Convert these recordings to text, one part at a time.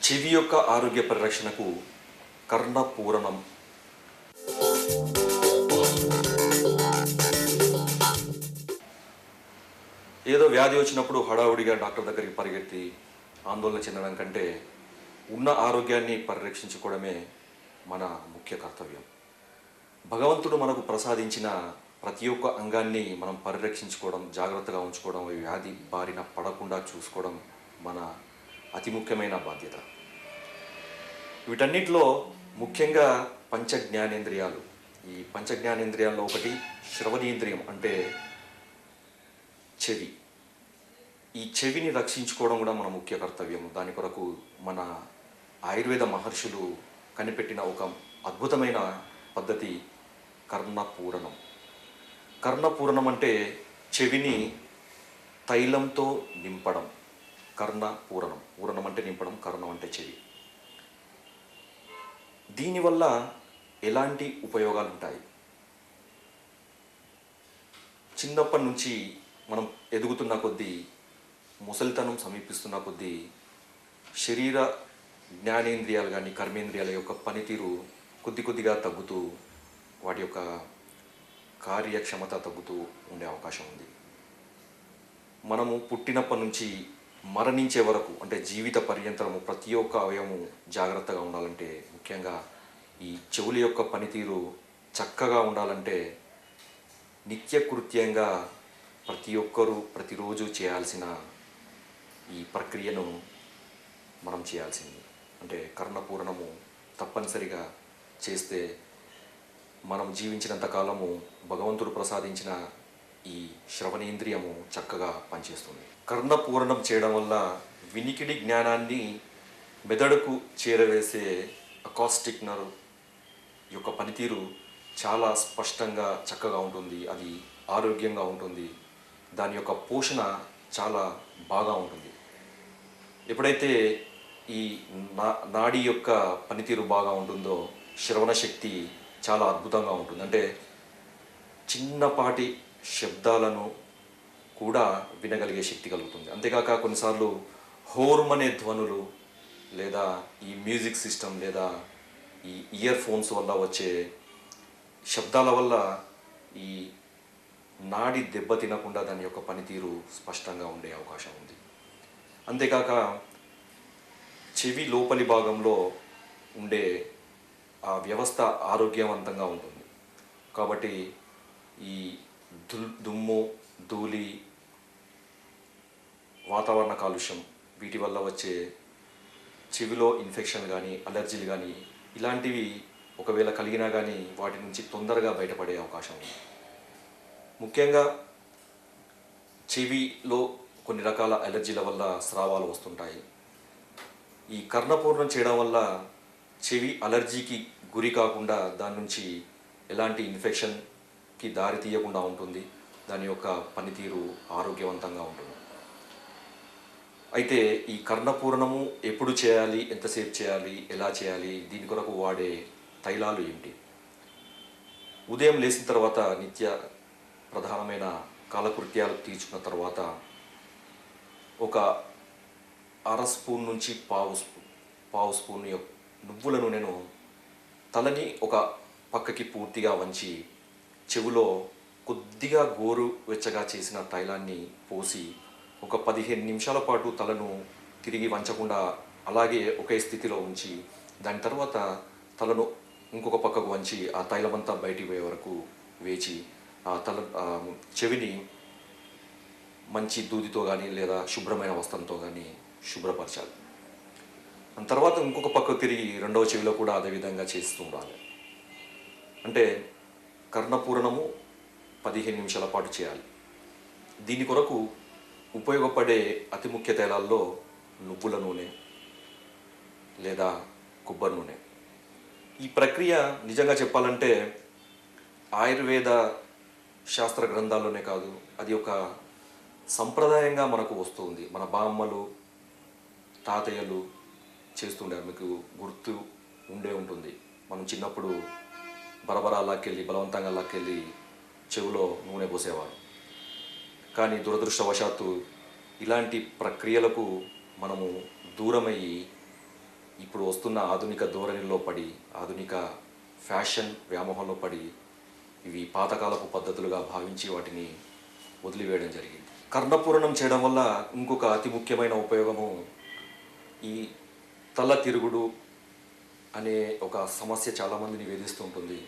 చెవి యొక్క ఆరోగ్య పరిరక్షణకు కర్ణపూరణం. ఏదో వ్యాధి వచ్చినప్పుడు హడావుడిగా డాక్టర్ దగ్గరికి పరిగెత్తి ఆందోళన చెందడం కంటే ఉన్న ఆరోగ్యాన్ని పరిరక్షించుకోవడమే మన ముఖ్య కర్తవ్యం. భగవంతుడు మనకు ప్రసాదించిన ప్రతి ఒక్క అంగాన్ని మనం పరిరక్షించుకోవడం, జాగ్రత్తగా ఉంచుకోవడం, వ్యాధి బారిన పడకుండా చూసుకోవడం మన అతి ముఖ్యమైన బాధ్యత. వీటన్నిటిలో ముఖ్యంగా పంచ జ్ఞానేంద్రియాలు. ఈ పంచ జ్ఞానేంద్రియాల్లో ఒకటి శ్రవణేంద్రియం, అంటే చెవి. ఈ చెవిని రక్షించుకోవడం కూడా మన ముఖ్య కర్తవ్యం. దాని కొరకు మన ఆయుర్వేద మహర్షులు కనిపెట్టిన ఒక అద్భుతమైన పద్ధతి కర్ణపూరణం. కర్ణపూరణం అంటే చెవిని తైలంతో నింపడం. కర్ణపూరణం, పూరణం అంటే నింపడం, కర్ణం అంటే చెవి. దీనివల్ల ఎలాంటి ఉపయోగాలు ఉంటాయి? చిన్నప్పటి నుంచి మనం ఎదుగుతున్న కొద్దీ, ముసలితనం సమీపిస్తున్న కొద్దీ శరీర జ్ఞానేంద్రియాలు కానీ కర్మేంద్రియాల యొక్క పనితీరు కొద్దిగా తగ్గుతూ, వాటి యొక్క కార్యక్షమత తగ్గుతూ ఉండే అవకాశం ఉంది. మనము పుట్టినప్పటి నుంచి మరణించే వరకు, అంటే జీవిత పర్యంతరము ప్రతి ఒక్క అవయవము జాగ్రత్తగా ఉండాలంటే, ముఖ్యంగా ఈ చెవుల యొక్క పనితీరు చక్కగా ఉండాలంటే నిత్యకృత్యంగా ప్రతి ఒక్కరూ ప్రతిరోజు చేయాల్సిన ఈ ప్రక్రియను మనం చేయాల్సింది. అంటే కర్ణపూరణము తప్పనిసరిగా చేస్తే మనం జీవించినంత కాలము భగవంతుడు ప్రసాదించిన ఈ శ్రవణేంద్రియము చక్కగా పనిచేస్తుంది. కర్ణపూరణం చేయడం వల్ల వినికిడి జ్ఞానాన్ని మెదడుకు చేరవేసే అకాస్టిక్ నర్వ్ యొక్క పనితీరు చాలా స్పష్టంగా చక్కగా ఉంటుంది. అది ఆరోగ్యంగా ఉంటుంది. దాని యొక్క పోషణ చాలా బాగా ఉంటుంది. ఎప్పుడైతే ఈ నాడి యొక్క పనితీరు బాగా ఉంటుందో శ్రవణ శక్తి చాలా అద్భుతంగా ఉంటుంది. అంటే చిన్నపాటి శబ్దాలను కూడా వినగలిగే శక్తి కలుగుతుంది. అంతేకాక కొన్నిసార్లు హోర్మనే ధ్వనులు, లేదా ఈ మ్యూజిక్ సిస్టమ్, లేదా ఈ ఇయర్ ఫోన్స్ వల్ల వచ్చే శబ్దాల వల్ల ఈ నాడి దెబ్బతినకుండా దాని యొక్క పనితీరు స్పష్టంగా ఉండే అవకాశం ఉంది. అంతేకాక చెవి లోపలి భాగంలో ఉండే ఆ వ్యవస్థ ఆరోగ్యవంతంగా ఉంటుంది. కాబట్టి ఈ దుమ్ము, ధూళి, వాతావరణ కాలుష్యం, వీటి వల్ల వచ్చే చెవిలో ఇన్ఫెక్షన్ కానీ అలర్జీలు కానీ ఇలాంటివి ఒకవేళ కలిగినా కానీ వాటి నుంచి తొందరగా బయటపడే అవకాశం ఉంది. ముఖ్యంగా చెవిలో కొన్ని రకాల అలర్జీల వల్ల స్రావాలు వస్తుంటాయి. ఈ కర్ణపూరణం చేయడం వల్ల చెవి అలర్జీకి గురి కాకుండా దాని నుంచి ఎలాంటి ఇన్ఫెక్షన్కి దారి తీయకుండా ఉంటుంది. దాని యొక్క పనితీరు ఆరోగ్యవంతంగా ఉంటుంది. అయితే ఈ కర్ణపూరణము ఎప్పుడు చేయాలి, ఎంతసేపు చేయాలి, ఎలా చేయాలి, దీని కొరకు వాడే తైలాలు ఏమిటి? ఉదయం లేచిన తర్వాత నిత్య ప్రధానమైన కాలకృత్యాలు తీర్చుకున్న తర్వాత ఒక అర స్పూన్ నుంచి పావు స్పూన్ నువ్వుల నూనెను తలని ఒక పక్కకి పూర్తిగా వంచి చెవులో కొద్దిగా గోరు వెచ్చగా చేసిన తైలాన్ని పోసి ఒక 15 నిమిషాల పాటు తలను తిరిగి వంచకుండా అలాగే ఒకే స్థితిలో ఉంచి, దాని తర్వాత తలను ఇంకొక పక్కకు వంచి ఆ తైలమంతా బయటికి పోయే వరకు వేచి ఆ చెవిని మంచి దూదితో కానీ లేదా శుభ్రమైన వస్త్రంతో కానీ శుభ్రపరచాలి. దాని తర్వాత ఇంకొక పక్కకు తిరిగి రెండవ చెవిలో కూడా అదేవిధంగా చేస్తూ ఉండాలి. అంటే కర్ణపూరణము 15 నిమిషాల పాటు చేయాలి. దీని కొరకు ఉపయోగపడే అతి ముఖ్య తైలాల్లో నువ్వుల నూనె లేదా కొబ్బరి నూనె. ఈ ప్రక్రియ నిజంగా చెప్పాలంటే ఆయుర్వేద శాస్త్ర గ్రంథాల్లోనే కాదు, అది ఒక సంప్రదాయంగా మనకు వస్తుంది. మన బామ్మలు, తాతయ్యలు చేస్తుండారు. మీకు గుర్తు ఉండే ఉంటుంది. మనం చిన్నప్పుడు బరబరా లాక్కెళ్ళి, బలవంతంగా లాక్కెళ్ళి చెవిలో నూనె పోసేవారు. కానీ దురదృష్టవశాత్తు ఇలాంటి ప్రక్రియలకు మనము దూరమయ్యి ఇప్పుడు వస్తున్న ఆధునిక ధోరణిలో పడి, ఆధునిక ఫ్యాషన్ వ్యామోహంలో పడి ఇవి పాతకాలపు పద్ధతులుగా భావించి వాటిని వదిలివేయడం జరిగింది. కర్ణపూరణం చేయడం వల్ల ఇంకొక అతి ముఖ్యమైన ఉపయోగము ఈ తల తిరుగుడు అనే ఒక సమస్య చాలామందిని వేధిస్తూ ఉంటుంది.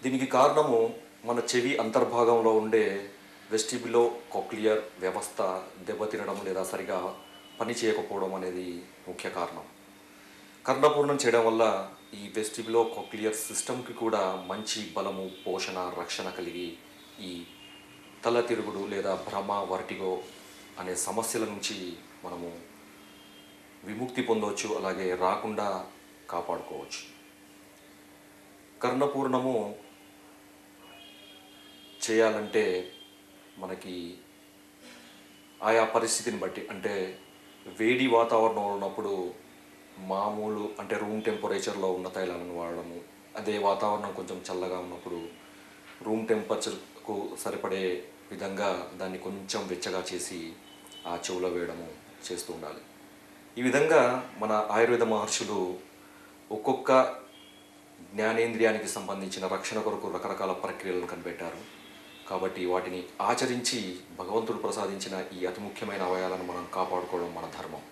దీనికి కారణము మన చెవి అంతర్భాగంలో ఉండే వెస్టిబులో కోక్లియర్ వ్యవస్థ దెబ్బతినడం లేదా సరిగా పని చేయకపోవడం అనేది ముఖ్య కారణం. కర్ణపూర్ణం చేయడం వల్ల ఈ వెస్టిబులో కోక్లియర్ సిస్టమ్కి కూడా మంచి బలము, పోషణ, రక్షణ కలిగి ఈ తల తిరుగుడు లేదా భ్రమ, వర్టిగో అనే సమస్యల నుంచి మనము విముక్తి పొందవచ్చు, అలాగే రాకుండా కాపాడుకోవచ్చు. కర్ణపూర్ణము చేయాలంటే మనకి ఆయా పరిస్థితిని బట్టి, అంటే వేడి వాతావరణంలో ఉన్నప్పుడు మామూలు అంటే రూమ్ టెంపరేచర్లో ఉన్న తైలాలను వాడడము, అదే వాతావరణం కొంచెం చల్లగా ఉన్నప్పుడు రూమ్ టెంపరేచర్కు సరిపడే విధంగా దాన్ని కొంచెం వెచ్చగా చేసి ఆ చెవులో వేయడము చేస్తూ ఉండాలి. ఈ విధంగా మన ఆయుర్వేద మహర్షులు ఒక్కొక్క జ్ఞానేంద్రియానికి సంబంధించిన రక్షణ కొరకు రకరకాల ప్రక్రియలను కనిపెట్టారు. కాబట్టి వాటిని ఆచరించి భగవంతుడు ప్రసాదించిన ఈ అతి ముఖ్యమైన అవయాలను మనం కాపాడుకోవడం మన ధర్మం.